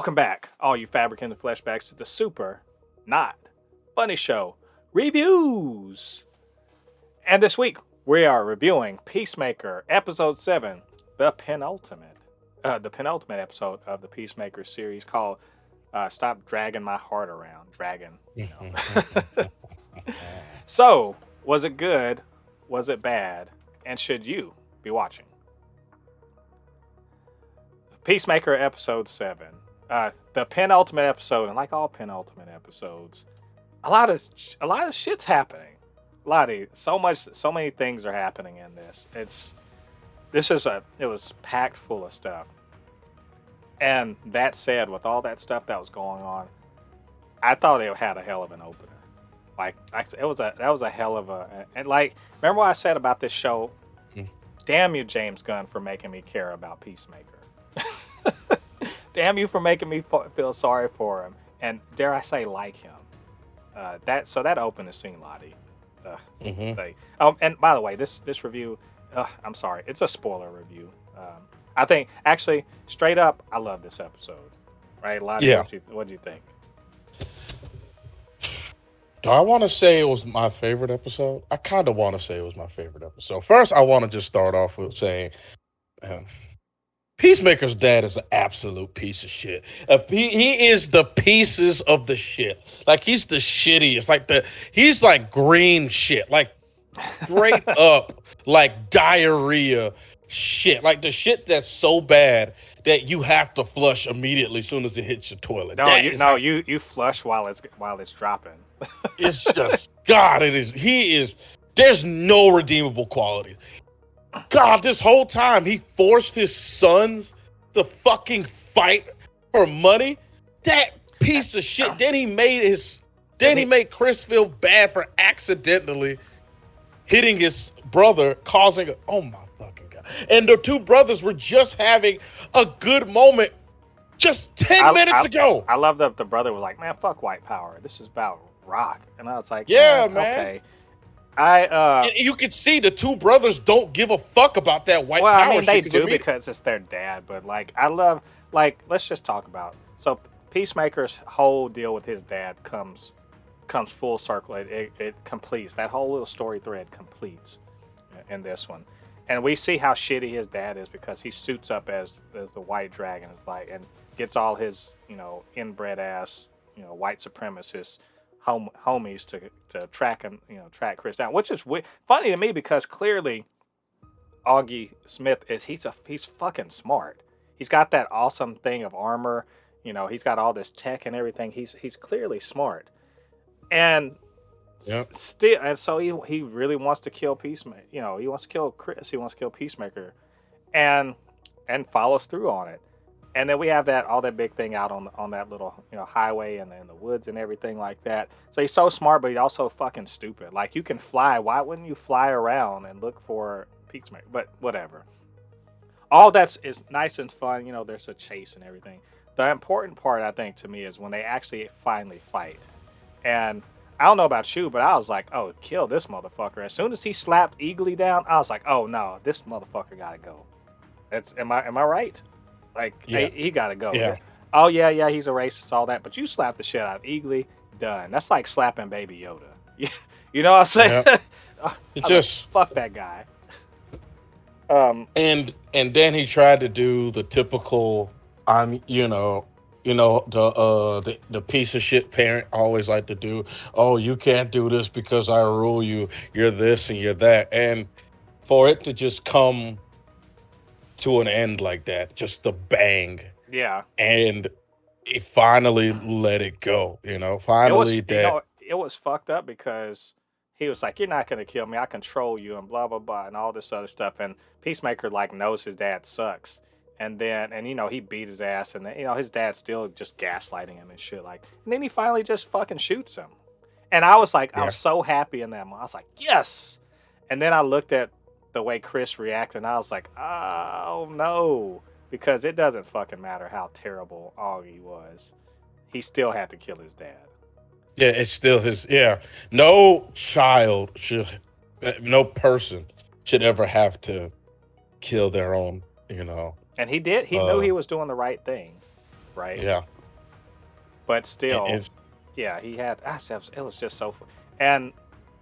Welcome back, all you Fabricans and Fleshbags, to the super not funny show reviews. And this week we are reviewing Peacemaker episode 7, the penultimate episode of the Peacemaker series called "Stop Dragging My Heart Around." So, was it good? Was it bad? And should you be watching? Peacemaker episode 7. The penultimate episode, and like all penultimate episodes, a lot of shit's happening. So many things are happening in this. It was packed full of stuff. And that said, with all that stuff that was going on, I thought it had a hell of an opener. That was a hell of a, and like, remember what I said about this show? Damn you, James Gunn, for making me care about Peacemaker. Damn you for making me feel sorry for him, and dare I say, like him. That opening scene, LADI. And by the way, this review, I'm sorry, it's a spoiler review. I think actually, straight up, I love this episode. Right, LADI? Yeah. What do you think? Do I want to say it was my favorite episode? I kind of want to say it was my favorite episode. First, I want to just start off with saying, Peacemaker's dad is an absolute piece of shit. He is the pieces of the shit. Like, he's the shittiest. He's like green shit. Like, straight up, like diarrhea shit. Like the shit that's so bad that you have to flush immediately as soon as it hits your toilet. You flush while it's dropping. It's just God. He is. There's no redeemable quality. God, this whole time he forced his sons to fucking fight for money. That piece of shit. Then he made Chris feel bad for accidentally hitting his brother, causing oh my fucking God. And the two brothers were just having a good moment just 10 minutes ago. I love that the brother was like, man, fuck white power. This is about rock. And I was like, yeah, man. Okay. You can see the two brothers don't give a fuck about that white power. I mean, they do because it's their dad. But let's just talk about. So Peacemaker's whole deal with his dad comes full circle. It completes that whole little story thread completes in this one, and we see how shitty his dad is because he suits up as the White Dragon, and gets all his inbred ass white supremacist homies to track track Chris down, which is funny to me because clearly Augie Smith he's fucking smart. He's got that awesome thing of armor, he's got all this tech and everything. He's clearly smart, and still, and so he really wants to kill Peacemaker. He wants to kill Chris. He wants to kill Peacemaker, and follows through on it. And then we have all that big thing out on that little highway and in the woods and everything like that. So he's so smart, but he's also fucking stupid. Like, you can fly. Why wouldn't you fly around and look for Peacemaker? But whatever. All is nice and fun. There's a chase and everything. The important part, I think, to me is when they actually finally fight. And I don't know about you, but I was like, oh, kill this motherfucker. As soon as he slapped Eagly down, I was like, oh no, this motherfucker gotta go. Am I right? Like, yeah. He gotta go. Yeah. Oh yeah, he's a racist, all that. But you slap the shit out of Eagly, done. That's like slapping Baby Yoda. You know what I'm saying? Yep. Fuck that guy. And then he tried to do the typical, the piece of shit parent always like to do. Oh, you can't do this because I rule you. You're this and you're that. And for it to just come to an end like that, just a bang. Yeah. And he finally let it go. Finally it was fucked up because he was like, you're not going to kill me. I control you and blah, blah, blah, and all this other stuff. And Peacemaker, knows his dad sucks. And then, he beat his ass. And then, his dad's still just gaslighting him and shit. And then he finally just fucking shoots him. And I was like, I was so happy in that moment. I was like, yes. And then I looked at the way Chris reacted, and I was like, oh no. Because it doesn't fucking matter how terrible Augie was. He still had to kill his dad. Yeah, it's still his. Yeah, no person should ever have to kill their own. And he did. He knew he was doing the right thing, right? Yeah. but still, It's, yeah, he had. It was just so. And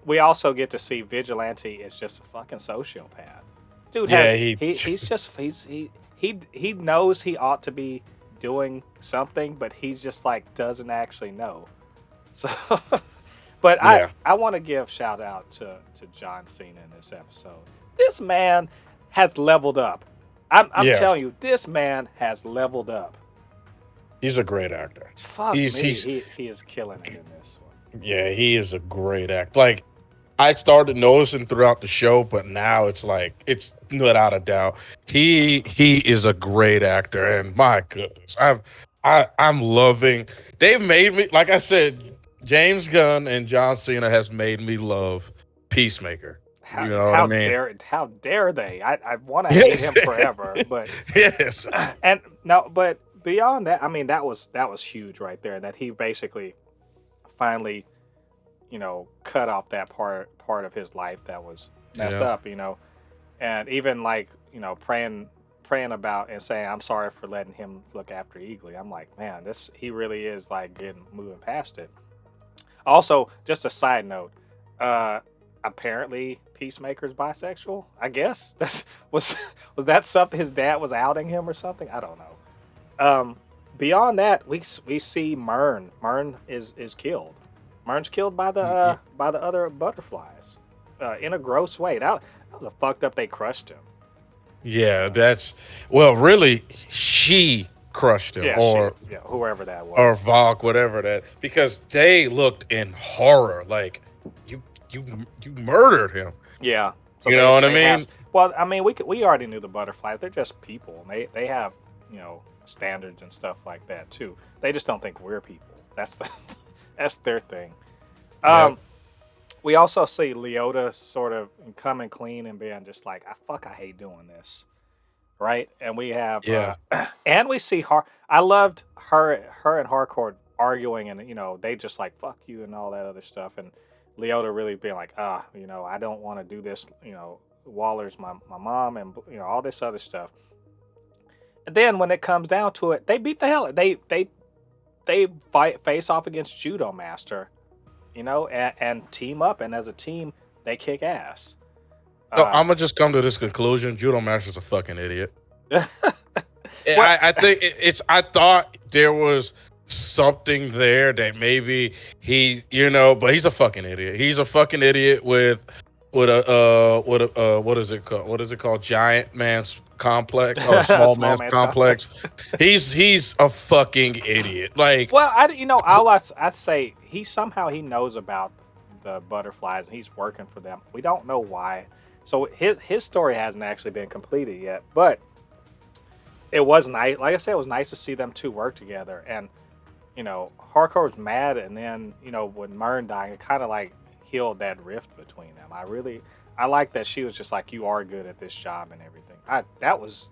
we also get to see Vigilante is just a fucking sociopath. Dude yeah, has he he's just he knows he ought to be doing something, but he's just like doesn't actually know. So, but yeah, I want to give shout out to John Cena in this episode. This man has leveled up. I'm yeah. telling you, this man has leveled up. He's a great actor. Fuck He's me, he's he is killing it in this one. yeah, he is a great actor. Like I started noticing throughout the show, but now it's like it's without a doubt he is a great actor, and my goodness, I'm loving. They've made me like I said, James Gunn and John Cena has made me love Peacemaker. You know what I mean? How dare they? I want to hate Yes, him forever, but yes, and no, but beyond that, I mean that was huge right there. That he basically finally, cut off that part of his life that was messed yeah, up, and even like praying about and saying I'm sorry for letting him look after Eagly. I'm like, man, this he really is like getting moving past it. Also, just a side note, uh, apparently Peacemaker's bisexual. I guess that's was was that something his dad was outing him or something? I don't know. Beyond that, we see Mern. Mern is killed. Mern's killed by the other butterflies, in a gross way. That was a fucked up. They crushed him. yeah. Uh, That's well, really, she crushed him, yeah, yeah, whoever that or was. Valk, whatever that, because they looked in horror, like you you you murdered him. Yeah. So You know what I they have. mean? Well, I mean, we already knew the butterflies. They're just people. And they have standards and stuff like that too. They just don't think we're people. That's that's their thing. Yep. Um, we also see Leota sort of coming clean and being just like, I hate doing this, right? And we have, Yeah. and we see her. I loved her and Harcourt arguing, and they just like fuck you and all that other stuff, and Leota really being like, I don't want to do this. Waller's my mom, and all this other stuff. And then when it comes down to it, they beat the hell. They fight face off against Judo Master, and team up, and as a team, they kick ass. So Uh, I'm gonna just come to this conclusion: Judo Master's a fucking idiot. what? I think it's. I thought there was something there that maybe he, but he's a fucking idiot. He's a fucking idiot with a what is it called? What is it called? Giant man's complex or small Small man's man's complex. complex. He's a fucking idiot. Like, Well, I'd say he knows about the butterflies and he's working for them. We don't know why. So his story hasn't actually been completed yet, but it was nice. Like I said, it was nice to see them two work together. And Harcourt was mad, and then when Mern died, it kind of like healed that rift between them. I like that she was just like, you are good at this job and everything. That was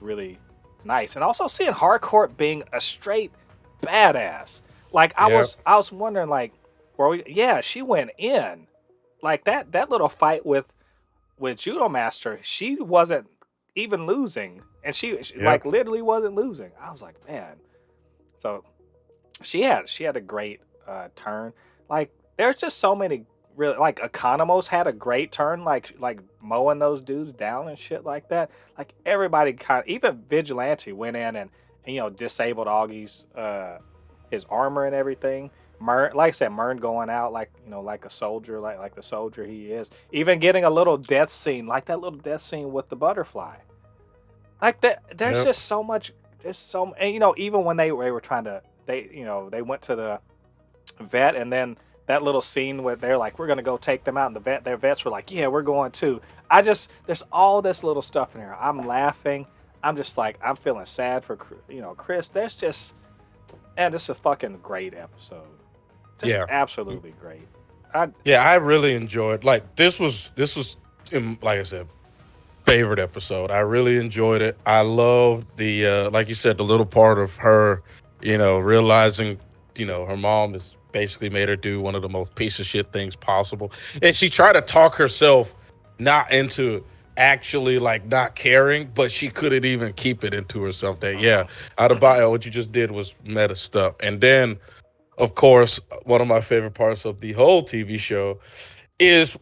really nice, and also seeing Harcourt being a straight badass. Like yeah, I was wondering like, yeah, she went in like that little fight with Judo Master. She wasn't even losing, and she yeah, like literally wasn't losing. I was like, man. So she had a great turn. Like there's just so many really like Economos had a great turn, like mowing those dudes down and shit like that. Like everybody even Vigilante went in and disabled Augie's his armor and everything. Mern, like I said, Mern going out like a soldier, like the soldier he is. Even getting a little death scene, like that little death scene with the butterfly. Like that, there's yep, just so much. There's so, and even when they were trying to, they went to the vet, and then that little scene where they're like, we're gonna go take them out, and their vets were like, yeah, we're going too. There's all this little stuff in here. I'm laughing. I'm just like, I'm feeling sad for Chris. There's just, and this is a fucking great episode. Just yeah, absolutely great. I yeah. I really enjoyed. Like this was like I said, favorite episode. I really enjoyed it. I loved the like you said, the little part of her, realizing, her mom has basically made her do one of the most piece of shit things possible. And she tried to talk herself not into actually like not caring, but she couldn't even keep it into herself. That Mm-hmm. Adebayo, what you just did was meta stuff. And then, of course, one of my favorite parts of the whole TV show is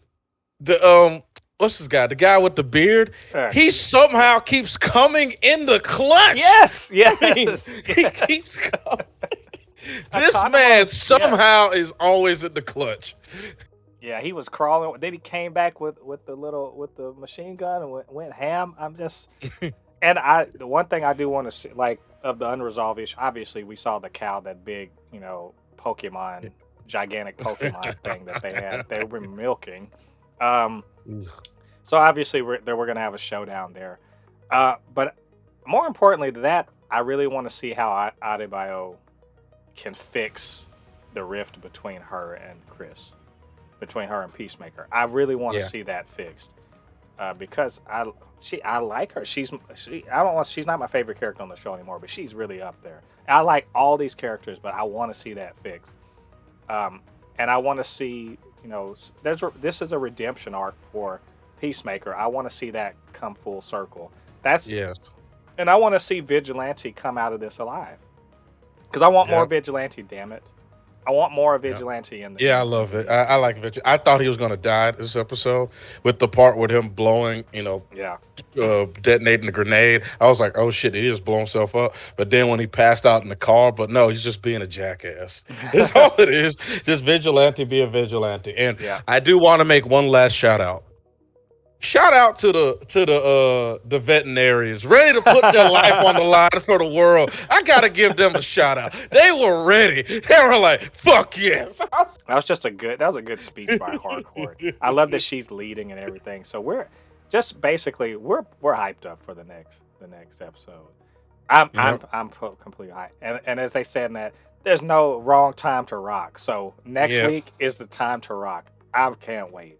the what's this guy? The guy with the beard. He somehow keeps coming in the clutch. Yes, I mean, yes, he yes. keeps coming. This man Economos, yes. somehow is always in the clutch. Yeah, he was crawling. Then he came back with the machine gun and went ham. I'm just and the one thing I do want to see, like, of the unresolved issue. Obviously, we saw the cow, that big, Pokemon, gigantic Pokemon thing that they were milking. Um, so obviously we're gonna have a showdown there. But more importantly to that, I really want to see how Adebayo can fix the rift between her and Chris, between her and Peacemaker. I really want to Yeah. see that fixed because I like her. She's not my favorite character on the show anymore, but she's really up there. I like all these characters, but I want to see that fixed. And I want to see, this is a redemption arc for Peacemaker. I want to see that come full circle. Yes. And I want to see Vigilante come out of this alive, because I want more Yep. Vigilante. Damn it, I want more Vigilante in the. Yeah, I love it. I like Vigilante. I thought he was gonna die this episode with the part with him blowing, Yeah. detonating the grenade. I was like, oh shit, he just blew himself up. But then when he passed out in the car, but no, he's just being a jackass. That's all it is. Just vigilante, be a vigilante. And Yeah. I do want to make one last shout out. Shout out to the veterinarians ready to put their life on the line for the world. I gotta give them a shout out. They were ready. They were like, "Fuck yes!" That was a good speech by Hardcore. I love that she's leading and everything. So we're just basically we're hyped up for the next episode. I'm completely hyped. And as they said in that, there's no wrong time to rock. So next week is the time to rock. I can't wait.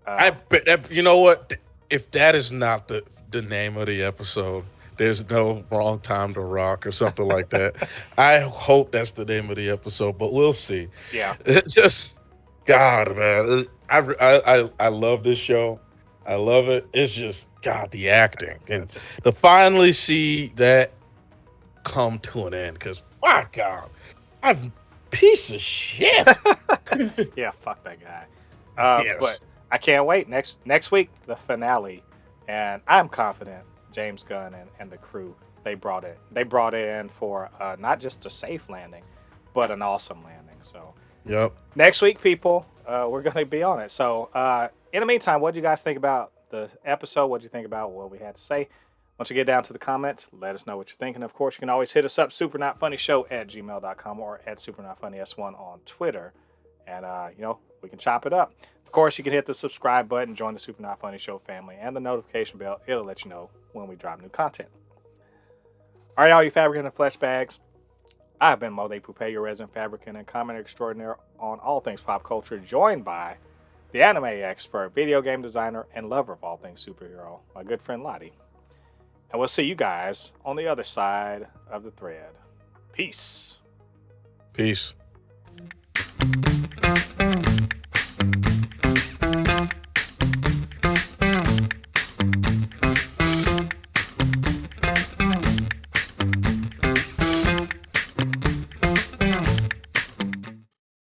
I bet that, you know what? If that is not the name of the episode, there's no wrong time to rock or something like that. I hope that's the name of the episode, but we'll see. Yeah. It's just God, man. I love this show. I love it. It's just God, the acting, and to finally see that come to an end. Because my God, I'm piece of shit. Yeah, fuck that guy. Yes. But I can't wait. Next week, the finale, and I'm confident James Gunn and the crew, they brought it in for not just a safe landing, but an awesome landing. So Yep. next week, people, we're going to be on it. So in the meantime, what do you guys think about the episode? What do you think about what we had to say? Once you get down to the comments, let us know what you're thinking. Of course, you can always hit us up, supernotfunnyshow@gmail.com or at supernotfunnys1 on Twitter. And, we can chop it up. Of course, you can hit the subscribe button, join the Super Not Funny Show family, and the notification bell. It'll let you know when we drop new content. All right, all you Fabricans and Fleshbags. I've been Mo De Poupe, your resident fabricant and commenter extraordinaire on all things pop culture, joined by the anime expert, video game designer, and lover of all things superhero, my good friend LADI. And we'll see you guys on the other side of the thread. Peace. Peace.